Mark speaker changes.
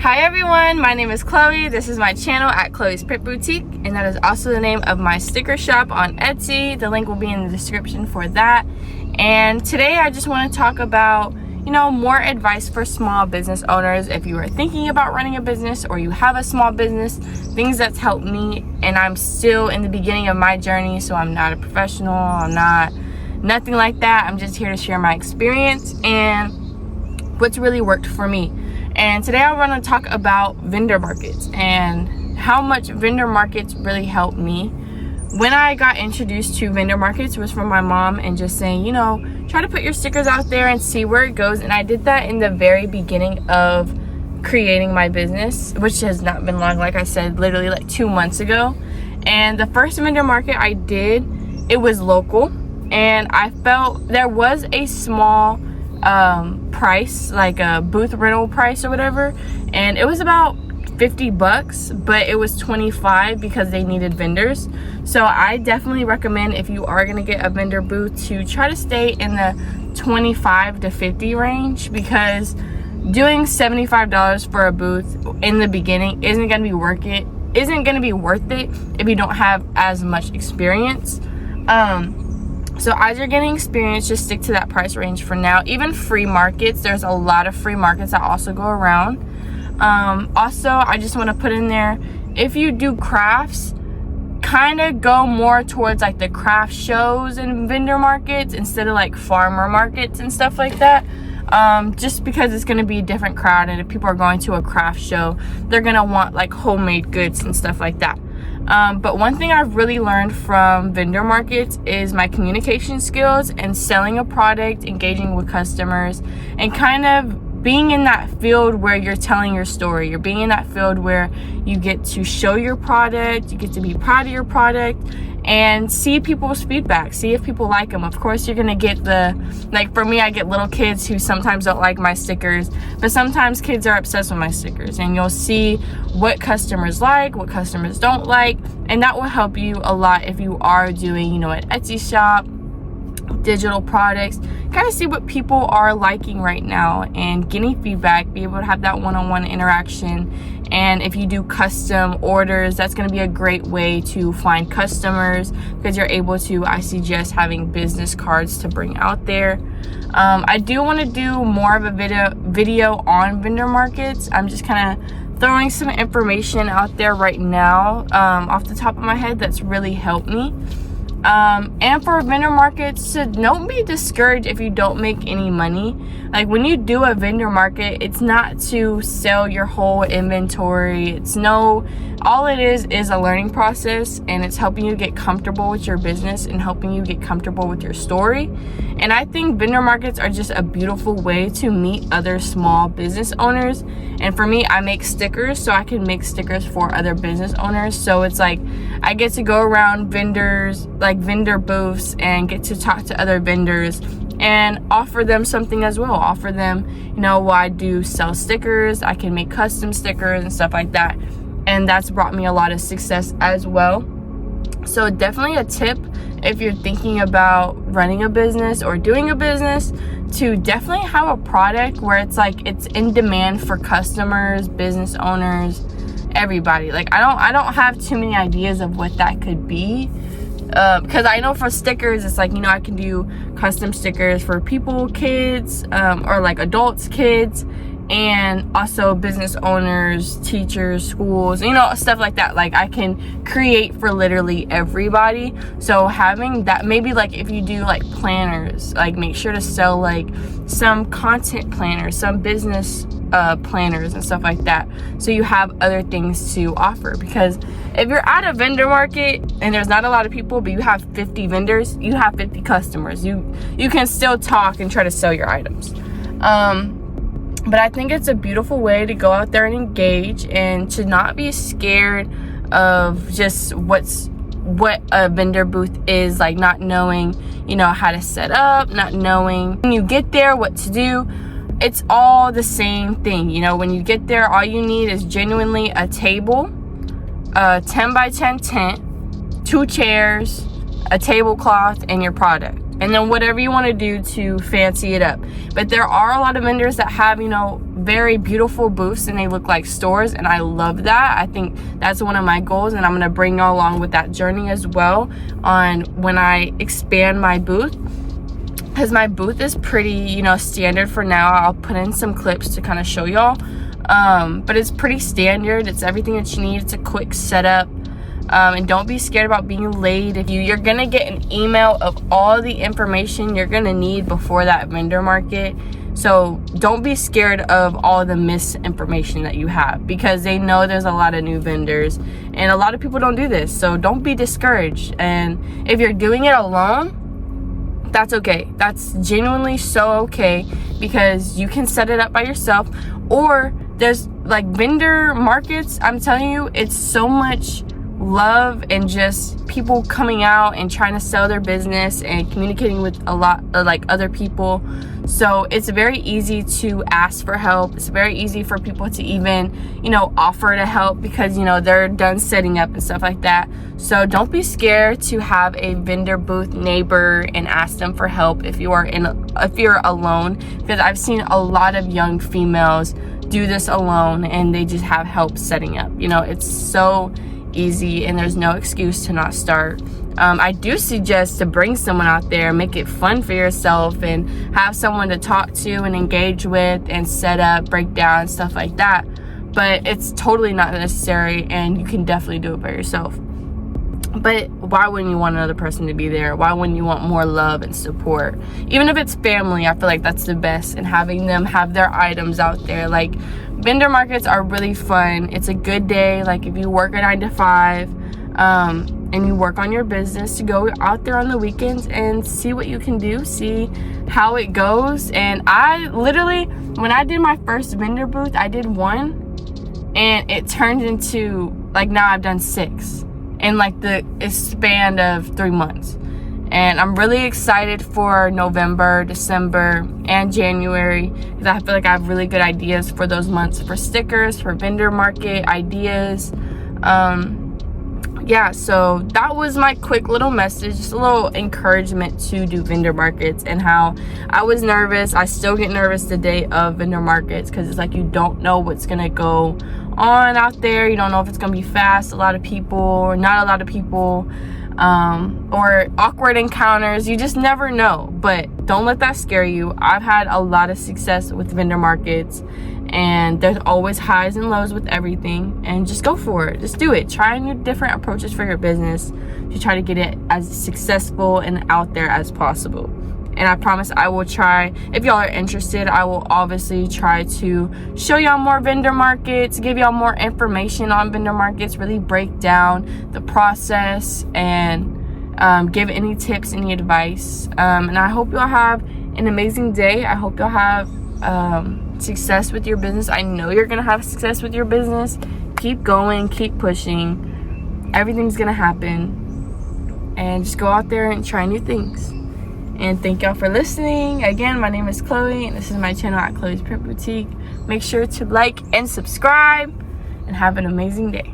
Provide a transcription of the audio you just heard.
Speaker 1: Hi everyone, my name is Chloe. This is my channel at Chloe's Print Boutique, and that is also the name of my sticker shop on Etsy. The link will be in the description for that. And today I just want to talk about, more advice for small business owners. If you are thinking about running a business or you have a small business, things that's helped me, and I'm still in the beginning of my journey, so I'm not a professional, nothing like that. I'm just here to share my experience and what's really worked for me. And today I want to talk about vendor markets and how much vendor markets really helped me. When I got introduced to vendor markets was from my mom and just saying, try to put your stickers out there and see where it goes. And I did that in the very beginning of creating my business, which has not been long, like I said, literally like 2 months ago. And the first vendor market I did, it was local, and I felt there was a small price, like a booth rental price or whatever, and it was about $50, but it was $25 because they needed vendors. So I definitely recommend, if you are going to get a vendor booth, to try to stay in the $25 to $50 range, because doing $75 for a booth in the beginning isn't going to be worth it if you don't have as much experience. So as you're getting experience, just stick to that price range for now. Even free markets, there's a lot of free markets that also go around. Also, I just want to put in there, if you do crafts, kind of go more towards like the craft shows and vendor markets instead of like farmer markets and stuff like that. Just because it's going to be a different crowd, and if people are going to a craft show, they're going to want like homemade goods and stuff like that. But one thing I've really learned from vendor markets is my communication skills and selling a product, engaging with customers, and kind of being in that field where you're telling your story. You're being in that field where you get to show your product, you get to be proud of your product, and see people's feedback, see if people like them. Of course, you're gonna get for me, I get little kids who sometimes don't like my stickers, but sometimes kids are obsessed with my stickers, and you'll see what customers like, what customers don't like, and that will help you a lot if you are doing, an Etsy shop, digital products. Kind of see what people are liking right now and getting feedback, be able to have that one-on-one interaction. And if you do custom orders, that's going to be a great way to find customers, because you're able to, I suggest having business cards to bring out there. I do want to do more of a video on vendor markets. I'm just kind of throwing some information out there right now off the top of my head that's really helped me. And for vendor markets, so don't be discouraged if you don't make any money. Like, when you do a vendor market, it's not to sell your whole inventory. All it is a learning process, and it's helping you get comfortable with your business and helping you get comfortable with your story. And I think vendor markets are just a beautiful way to meet other small business owners. And for me, I make stickers, so I can make stickers for other business owners. So it's like I get to go around vendors, like vendor booths, and get to talk to other vendors and offer them something as well. Offer them, I do sell stickers, I can make custom stickers and stuff like that. And that's brought me a lot of success as well. So definitely a tip, if you're thinking about running a business or doing a business, to definitely have a product where it's in demand for customers, business owners, everybody. Like, I don't have too many ideas of what that could be. Because I know for stickers, it's I can do custom stickers for people, kids, or like adults, kids, and also business owners, teachers, schools, stuff like that. Like, I can create for literally everybody. So having that, maybe if you do planners, make sure to sell some content planners, some business planners and stuff like that, so you have other things to offer. Because if you're at a vendor market and there's not a lot of people, but you have 50 vendors, you have 50 customers, you can still talk and try to sell your items. But I think it's a beautiful way to go out there and engage, and to not be scared of just what a vendor booth is, not knowing, how to set up, not knowing when you get there what to do. It's all the same thing. When you get there, all you need is genuinely a table, a 10 by 10 tent, 2 chairs, a tablecloth, and your product. and then whatever you want to do to fancy it up. But there are a lot of vendors that have, you know, very beautiful booths and they look like stores, and I love that. I think that's one of my goals, and I'm going to bring y'all along with that journey as well on when I expand my booth, because my booth is pretty, you know, standard for now. I'll put in some clips to kind of show y'all, but it's pretty standard. It's everything that you need. It's a quick setup. And don't be scared about being late. If you're gonna get an email of all the information you're gonna need before that vendor market. So don't be scared of all the misinformation that you have, because they know there's a lot of new vendors and a lot of people don't do this. So don't be discouraged. And if you're doing it alone, that's okay. That's genuinely so okay, because you can set it up by yourself. Or there's like vendor markets, I'm telling you, it's so much love and just people coming out and trying to sell their business and communicating with a lot of like other people. So it's very easy to ask for help. It's very easy for people to even, you know, offer to help, because, you know, they're done setting up and stuff like that. So don't be scared to have a vendor booth neighbor and ask them for help if you're alone, because I've seen a lot of young females do this alone and they just have help setting up. You know, it's so easy and there's no excuse to not start. I do suggest to bring someone out there, make it fun for yourself, and have someone to talk to and engage with and set up, break down, stuff like that. But it's totally not necessary, and you can definitely do it by yourself. But why wouldn't you want another person to be there? Why wouldn't you want more love and support? Even if it's family, I feel like that's the best, and having them have their items out there. Like, vendor markets are really fun. It's a good day. Like, if you work a 9 to 5 and you work on your business, to go out there on the weekends and see what you can do, see how it goes. And I literally, when I did my first vendor booth, I did one and it turned into, like, now I've done 6 in like the span of 3 months. And I'm really excited for November, December, and January, because I feel like I have really good ideas for those months, for stickers, for vendor market ideas. Yeah, so that was my quick little message, just a little encouragement to do vendor markets, and how I was nervous. I still get nervous the day of vendor markets, because it's like you don't know what's gonna go on out there. You don't know if it's gonna be fast, a lot of people, or not a lot of people, or awkward encounters. You just never know. But don't let that scare you. I've had a lot of success with vendor markets, and there's always highs and lows with everything, and just go for it. Just do it. Try new different approaches for your business to try to get it as successful and out there as possible. And I promise I will try. If y'all are interested, I will obviously try to show y'all more vendor markets, give y'all more information on vendor markets, really break down the process, and give any tips, any advice. And I hope y'all have an amazing day. I hope y'all have success with your business. I know you're gonna have success with your business. Keep going, keep pushing. Everything's gonna happen. And just go out there and try new things. And thank y'all for listening. Again, my name is Chloe, and this is my channel at Chloe's Print Boutique. Make sure to like and subscribe, and have an amazing day.